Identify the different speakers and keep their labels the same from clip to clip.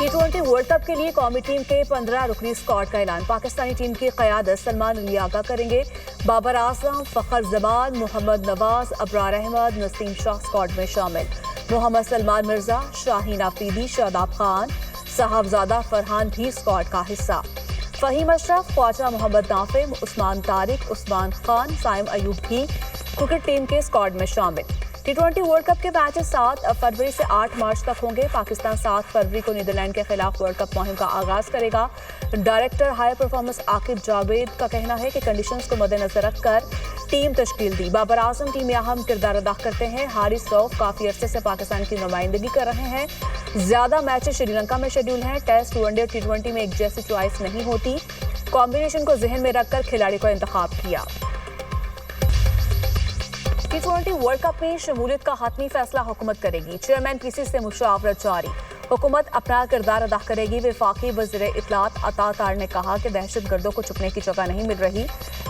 Speaker 1: T20 world cup के लिए कौमी टीम के 15 रुकनी स्क्वाड का ऐलान। पाकिस्तानी टीम की क़यादत सलमान अली आगा करेंगे। बाबर आजम, फखर जमान, मोहम्मद नवाज, अबरार अहमद, नसीम शाह स्क्वाड में शामिल। मोहम्मद सलमान मिर्जा, शाहीन आफरीदी, शादाब खान, साहबजादा फरहान भी स्क्वाड का हिस्सा। फहीम अशरफ, ख्वाजा मोहम्मद नाफिम, उस्मान तारिक, उस्मान खान, साइम अयूब भी क्रिकेट टीम के स्क्वाड में शामिल। T20 वर्ल्ड कप के मैचेस 7 फरवरी से 8 मार्च तक होंगे। पाकिस्तान 7 फरवरी को नीदरलैंड के खिलाफ वर्ल्ड कप मुहिम का आगाज करेगा। Director high performance Aqib Javed का कहना है कि कंडीशंस को मद्देनजर रखकर टीम तश्कील दी। बाबर आजम टीम में अहम किरदार अदा करते हैं। हारिस रऊफ काफी अरसे से पाकिस्तान की नुमाइंदगी कर रहे हैं। ज्यादा मैचेस श्रीलंका में शेड्यूल हैं। टेस्ट, वनडे और T20 में एक जैसी चॉइस नहीं होती। कॉम्बिनेशन को जहन में रखकर खिलाड़ी को इंतखाब किया। T20 वर्ल्ड कप में शमूलियत का हतमी फैसला हुकूमत करेगी। चेयरमैन पीसी से मुशावरत जारी। हुकूमत अपना किरदार अदा करेगी। वफाकी वज़ीर इत्तलात अता तार ने कहा कि दहशत गर्दों को छुपने की जगह नहीं मिल रही।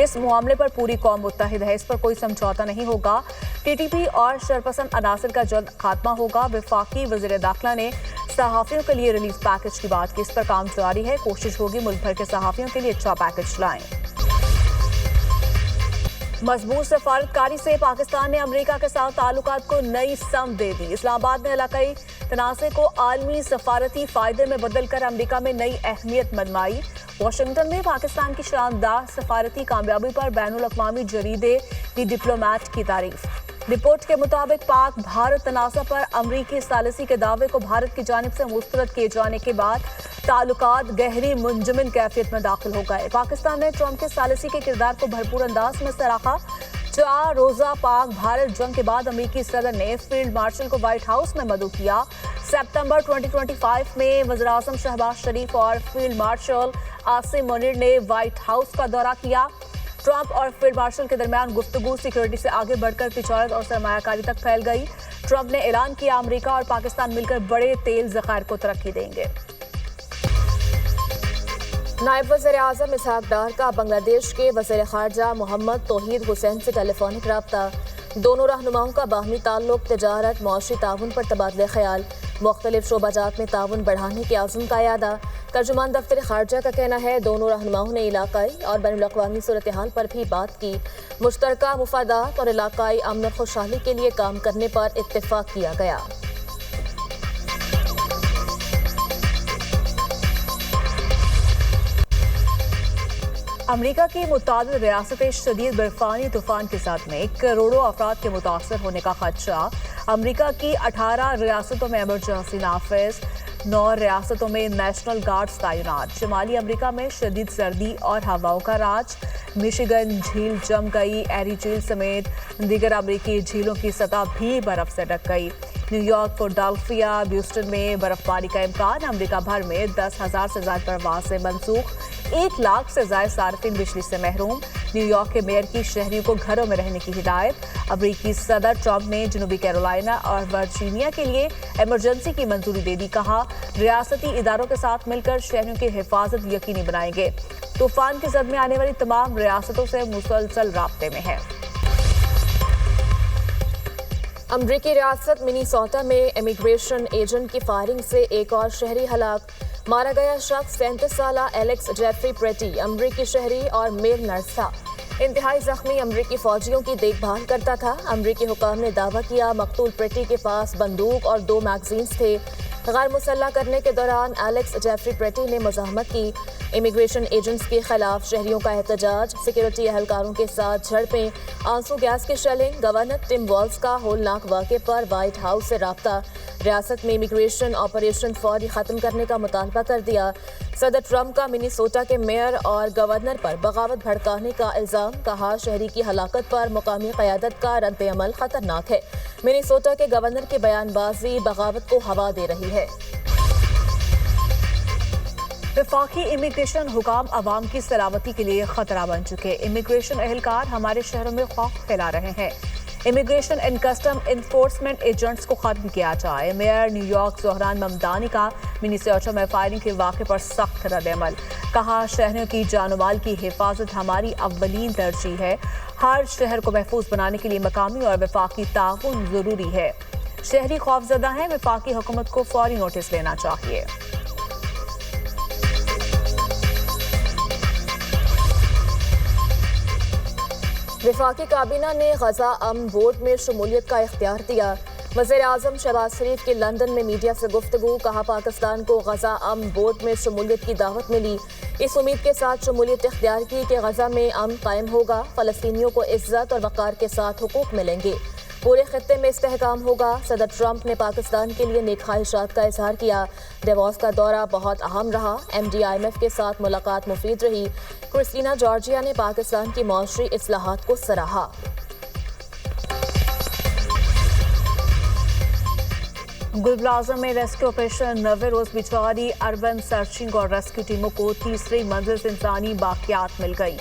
Speaker 1: इस मामले पर पूरी कौम मुत्तहिद है। इस पर कोई समझौता नहीं होगा। TTP और शरपसंद अनासर का जल्द खात्मा होगा। वफाकी वज़ीर दाखिला ने सहाफ़ियों के लिए रिलीफ पैकेज की बात की। इस पर काम जारी है। कोशिश होगी मुल्क भर के सहाफ़ियों के लिए अच्छा पैकेज लाएं। मजबूत सफारतकारी से पाकिस्तान ने अमेरिका के साथ ताल्लुकात को नई समत दे दी। इस्लामाबाद ने इलाकाई तनाज़े को आलमी सफारती फायदे में बदल कर अमेरिका में नई अहमियत मनवाई। वाशिंगटन में पाकिस्तान की शानदार सफारती कामयाबी पर बैनुल अक़वामी जरीदे दी डिप्लोमेट की तारीफ। रिपोर्ट के मुताबिक पाक भारत तनाज़ा पर अमरीकी सालिसी के दावे को भारत की जानिब से मुस्तरद किए जाने के बाद ताल्लुकात गहरी मुंजमन कैफियत में दाखिल हो गए। पाकिस्तान ने ट्रंप के सालिसी के किरदार को भरपूर अंदाज में सराहा। 4 रोज़ा पाक भारत जंग के बाद अमरीकी सदर ने फील्ड मार्शल को व्हाइट हाउस में मदऊ किया। सितंबर 2025 में वज़ीर-ए-आज़म शहबाज शरीफ और फील्ड मार्शल आसिम मुनीर ने व्हाइट हाउस का दौरा किया। ट्रंप और फील्ड मार्शल के दरमियान गुफ्तगू सिक्योरिटी से आगे बढ़कर तिजारत और सरमायाकारी तक फैल गई। ट्रंप ने ऐलान किया अमेरिका और पाकिस्तान मिलकर बड़े तेल ज़खायर को तरक्की देंगे। नायब वज़ीर-ए-आज़म इसहाक डार का बांग्लादेश के वज़ीर ख़ारजा मोहम्मद तौहीद हुसैन से टेलीफोनिक रब्ता। दोनों रहनुमाओं का बाहमी ताल्लुक, तिजारत, मौशी ताउन पर तबादले ख्याल, मुख्तलिफ शोबाजात में ताउन बढ़ाने के आज़म का यादा। तर्जुमान दफ्तर ख़ारजा का कहना है दोनों रहनुमाओं ने इलाकाई और बैनुल अक़वामी सूरत हाल पर भी बात की। मुश्तरका मुफादात और इलाकाई अमन और खुशहाली के लिए काम करने पर इत्तेफाक किया गया। अमरीका की मुतादिद रियासतें शदीद बर्फानी तूफान के साथ में करोड़ों अफराद के मुतासर होने का खदशा। अमरीका की 18 रियासतों में एमरजेंसी नाफिज, 9 रियासतों में नेशनल गार्ड्स तैनात। शुमाली अमरीका में शदीद सर्दी और हवाओं का राज। मिशिगन झील जम गई। एरी झील समेत दीगर अमरीकी झीलों की सतह भी बर्फ से ढक गई। न्यूयॉर्क, फिलाडेल्फिया, ब्यूस्टन में बर्फबारी का इम्कान। अमरीका भर में 10,000 से ज्यादा परवाज़ें मनसूख। 1 लाख से ज्यादा सार्फिन बिजली से महरूम। न्यूयॉर्क के मेयर की शहरियों को घरों में रहने की हिदायत। अमरीकी सदर ट्रंप ने जनूबी कैरोलिना और वर्जीनिया के लिए इमरजेंसी की मंजूरी दे दी। कहा रियासती इदारों के साथ मिलकर शहरियों की हिफाजत यकीनी बनाएंगे। तूफान की जद में आने वाली तमाम रियासतों से मुसलसल राब्ते में है। अमरीकी रियासत मिनीसोटा में इमिग्रेशन एजेंट की फायरिंग से एक और शहरी हलाक। मारा गया शख्स 37 साला एलेक्स जेफरी प्रेटी अमरीकी शहरी और मेल नर्स था। इंतहाई जख्मी अमरीकी फौजियों की देखभाल करता था। अमरीकी हुकाम ने दावा किया मकतूल प्रेटी के पास बंदूक और 2 मैगजीन्स थे। गैर मुसल्लह करने के दौरान एलेक्स जेफरी प्रेटी ने मज़ाहमत की। इमिग्रेशन एजेंट्स के खिलाफ शहरियों का एहतजाज, सिक्योरिटी एहलकारों के साथ झड़पें, आंसू गैस की शेलिंग। गवर्नर टिम वॉल्स का होलनाक वाक़े पर व्हाइट हाउस से राब्ता। रियासत में इमिग्रेशन ऑपरेशन फौरी ख़त्म करने का मुतालबा कर दिया। सदर ट्रंप का मिनीसोटा के मेयर और गवर्नर पर बगावत भड़काने का इल्ज़ाम। कहा शहरी की हलाकत पर मुकामी क़यादत का रद्द अमल ख़तरनाक है। मिनीसोटा के गवर्नर की बयानबाजी बगावत को हवा दे रही है। वफाकी इमिग्रेशन हुकाम अवाम की सलामती के लिए खतरा बन चुके। इमिग्रेशन एहलकार हमारे शहरों में खौफ फैला रहे हैं। Immigration and custom enforcement agents को खत्म किया जाए। मेयर न्यूयॉर्क ज़ोहरान ममदानी का मिनीसोटा में फायरिंग के वाक़े पर सख्त रद्द-ए-अमल। कहा शहरों की जान-ओ-माल की हिफाजत हमारी अव्वलीन तरजीह है। हर शहर को महफूज बनाने के लिए मकामी और वफाकी ताउन ज़रूरी है। शहरी खौफजदा हैं। वफाकी हुकूमत को फौरी नोटिस लेना चाहिए।
Speaker 2: وفاقی کابینہ نے غزہ امن بورڈ میں شمولیت کا اختیار دیا۔ وزیر اعظم شہباز شریف کی لندن میں میڈیا سے گفتگو، کہا پاکستان کو غزہ امن بورڈ میں شمولیت کی دعوت ملی، اس امید کے ساتھ شمولیت اختیار کی کہ غزہ میں امن قائم ہوگا، فلسطینیوں کو عزت اور وقار کے ساتھ حقوق ملیں گے، پورے خطے میں استحکام ہوگا۔ صدر ٹرمپ نے پاکستان کے لیے نیک خواہشات کا اظہار کیا۔ ڈیووس کا دورہ بہت اہم رہا، M D I M F کے ساتھ ملاقات مفید رہی۔ کرسٹینا جارجیا نے پاکستان کی معاشی اصلاحات کو سراہا۔
Speaker 1: گل بلازم میں ریسکیو آپریشن 90 روز بچھواری اربن سرچنگ اور ریسکیو ٹیموں کو تیسری منزل سے انسانی باقیات مل گئی۔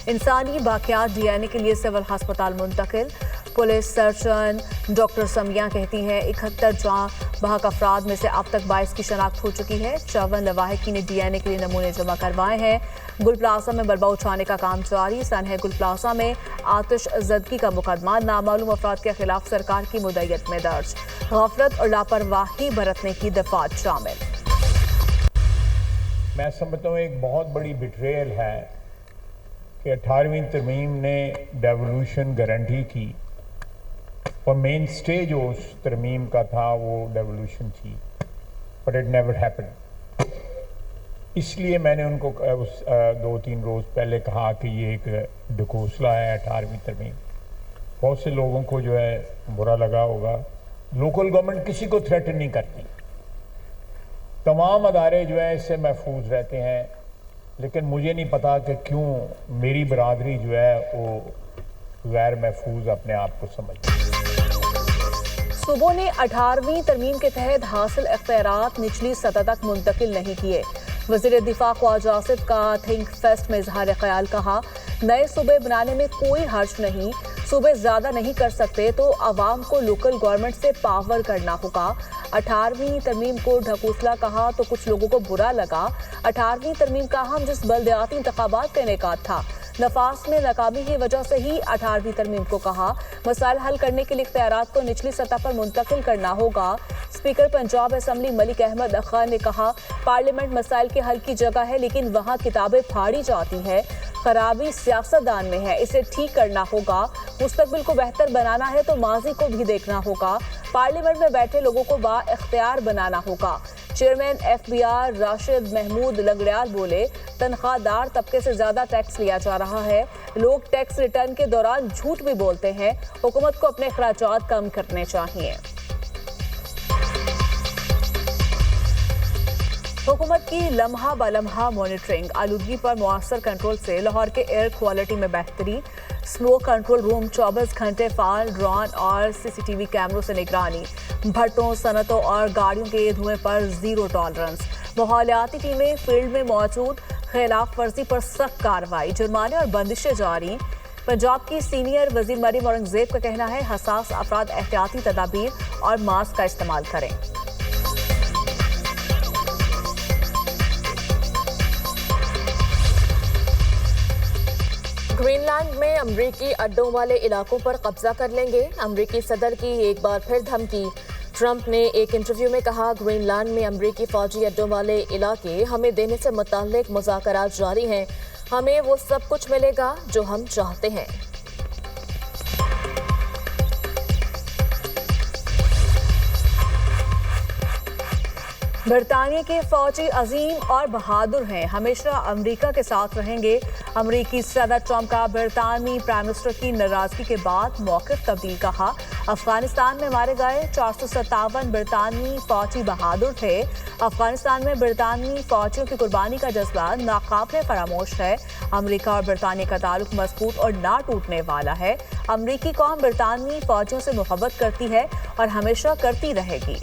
Speaker 1: انسانی باقیات ڈی این اے کے لیے سول ہسپتال منتقل۔ پولیس سرجن ڈاکٹر سمیہ کہتی ہیں 71 جاں بحق افراد میں سے اب تک 22 کی شناخت ہو چکی ہے۔ 54 لواحقین نے ڈی این اے کے لیے نمونے جمع کروائے ہیں۔ گل پلازا میں ملبہ اٹھانے کا کام جاری۔ سنہ گل پلازا میں آتش زدگی کا مقدمہ نامعلوم افراد کے خلاف سرکار کی مدعیت میں درج۔ غفلت اور لاپرواہی برتنے کی دفعات شامل۔
Speaker 3: میں سمجھتا ہوں ایک بہت بڑی بٹریل ہے کہ 18ویں ترمیم نے ڈیولوشن گارنٹی کی اور مین سٹیج جو اس ترمیم کا تھا وہ ڈیولوشن تھی، بٹ اٹ نیور ہیپن۔ اس لیے میں نے ان کو 2-3 روز پہلے کہا کہ یہ ایک ڈھکوسلا ہے 18ویں ترمیم۔ بہت سے لوگوں کو جو ہے برا لگا ہوگا۔ لوکل گورنمنٹ کسی کو تھریٹن نہیں کرتی، تمام ادارے جو ہیں اس سے محفوظ رہتے ہیں، لیکن مجھے نہیں پتا کہ کیوں میری برادری جو ہے وہ غیر محفوظ اپنے آپ کو سمجھتی ہے۔
Speaker 1: صوبوں نے 18ویں ترمیم کے تحت حاصل اختیارات نچلی سطح تک منتقل نہیں کیے۔ وزیر دفاع خواجہ آصف کا تھنک فیسٹ میں اظہار خیال، کہا نئے صوبے بنانے میں کوئی حرج نہیں، صوبے زیادہ نہیں کر سکتے تو عوام کو لوکل گورنمنٹ سے پاور کرنا ہوگا۔ 18ویں ترمیم کو ڈھکوسلا کہا تو کچھ لوگوں کو برا لگا۔ 18ویں ترمیم کا ہم جس بلدیاتی انتخابات کا انعقاد تھا، نفاذ میں ناکامی کی وجہ سے ہی 18ویں ترمیم کو کہا مسائل حل کرنے کے لیے اختیارات کو نچلی سطح پر منتقل کرنا ہوگا۔ اسپیکر پنجاب اسمبلی ملک احمد خان نے کہا پارلیمنٹ مسائل کے حل کی جگہ ہے، لیکن وہاں کتابیں پھاڑی جاتی ہیں، خرابی سیاستدان میں ہے، اسے ٹھیک کرنا ہوگا۔ مستقبل کو بہتر بنانا ہے تو ماضی کو بھی دیکھنا ہوگا، پارلیمنٹ میں بیٹھے لوگوں کو با اختیار بنانا ہوگا۔ Chairman F B R Rashid Mahmood Langrial بولے تنخواہ دار طبقے سے زیادہ ٹیکس لیا جا رہا ہے، لوگ ٹیکس ریٹرن کے دوران جھوٹ بھی بولتے ہیں، حکومت کو اپنے اخراجات کم کرنے چاہیے۔ حکومت کی لمحہ بلمحہ مانیٹرنگ، آلودگی پر مؤثر کنٹرول سے لاہور کے ایئر کوالٹی میں بہتری، اسموک کنٹرول روم 24 گھنٹے فعال، ڈرون اور سی سی ٹی وی کیمروں سے نگرانی، بھٹوں، صنعتوں اور گاڑیوں کے دھوئیں پر زیرو ٹالرنس، ماحولیاتی ٹیمیں فیلڈ میں موجود، خلاف ورزی پر سخت کارروائی، جرمانے اور بندشیں جاری۔ پنجاب کی سینئر وزیر مریم اورنگزیب کا کہنا ہے حساس افراد احتیاطی تدابیر اور ماسک کا استعمال کریں۔
Speaker 2: گرین لینڈ میں امریکی اڈوں والے علاقوں پر قبضہ کر لیں گے، امریکی صدر کی ایک بار پھر دھمکی۔ ٹرمپ نے ایک انٹرویو میں کہا گرین لینڈ میں امریکی فوجی اڈوں والے علاقے ہمیں دینے سے متعلق مذاکرات جاری ہیں، ہمیں وہ سب کچھ ملے گا جو ہم چاہتے ہیں۔
Speaker 1: برطانیہ کے فوجی عظیم اور بہادر ہیں، ہمیشہ امریکہ کے ساتھ رہیں گے۔ امریکی صدر ٹرمپ کا برطانوی پرائم منسٹر کی ناراضگی کے بعد موقف تبدیل، کہا افغانستان میں مارے گئے 457 برطانوی فوجی بہادر تھے۔ افغانستان میں برطانوی فوجیوں کی قربانی کا جذبہ ناقابل فراموش ہے۔ امریکہ اور برطانیہ کا تعلق مضبوط اور نہ ٹوٹنے والا ہے۔ امریکی قوم برطانوی فوجیوں سے محبت کرتی ہے اور ہمیشہ کرتی رہے گی۔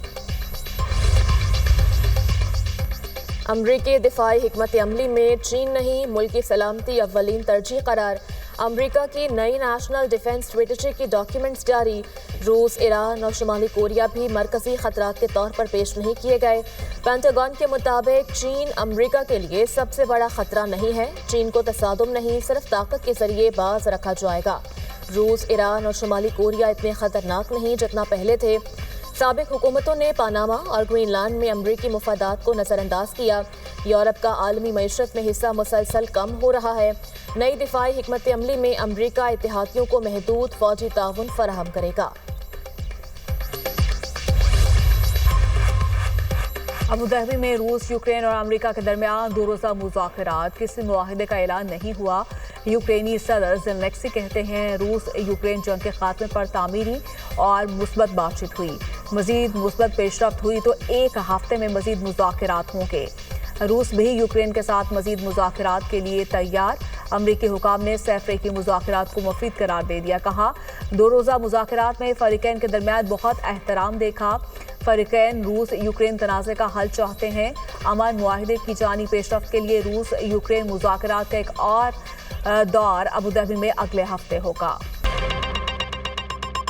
Speaker 2: امریکی دفاعی حکمت عملی میں چین نہیں، ملک کی سلامتی اولین ترجیح قرار۔ امریکہ کی نئی نیشنل ڈیفنس اسٹریٹجی کی ڈاکیومنٹس جاری۔ روس، ایران اور شمالی کوریا بھی مرکزی خطرات کے طور پر پیش نہیں کیے گئے۔ پینٹاگون کے مطابق چین امریکہ کے لیے سب سے بڑا خطرہ نہیں ہے، چین کو تصادم نہیں صرف طاقت کے ذریعے باز رکھا جائے گا۔ روس، ایران اور شمالی کوریا اتنے خطرناک نہیں جتنا پہلے تھے۔ سابق حکومتوں نے پاناما اور گرین لینڈ میں امریکی مفادات کو نظر انداز کیا۔ یورپ کا عالمی معیشت میں حصہ مسلسل کم ہو رہا ہے۔ نئی دفاعی حکمت عملی میں امریکہ اتحادیوں کو محدود فوجی تعاون فراہم کرے گا۔
Speaker 1: ابوظہبی میں روس، یوکرین اور امریکہ کے درمیان 2 روزہ مذاکرات، کسی معاہدے کا اعلان نہیں ہوا۔ یوکرینی صدر زیلنسکی کہتے ہیں روس یوکرین جنگ کے خاتمے پر تعمیری اور مثبت بات چیت ہوئی۔ مزید مثبت پیش رفت ہوئی تو 1 ہفتے میں مزید مذاکرات ہوں گے۔ روس بھی یوکرین کے ساتھ مزید مذاکرات کے لیے تیار۔ امریکی حکام نے سہ فریقی مذاکرات کو مفید قرار دے دیا۔ کہا 2 روزہ مذاکرات میں فریقین کے درمیان بہت احترام دیکھا۔ فریقین روس یوکرین تنازع کا حل چاہتے ہیں۔ امن معاہدے کی جانی پیش رفت کے لیے روس یوکرین مذاکرات کا ایک اور دور ابوظہبی میں اگلے ہفتے ہوگا۔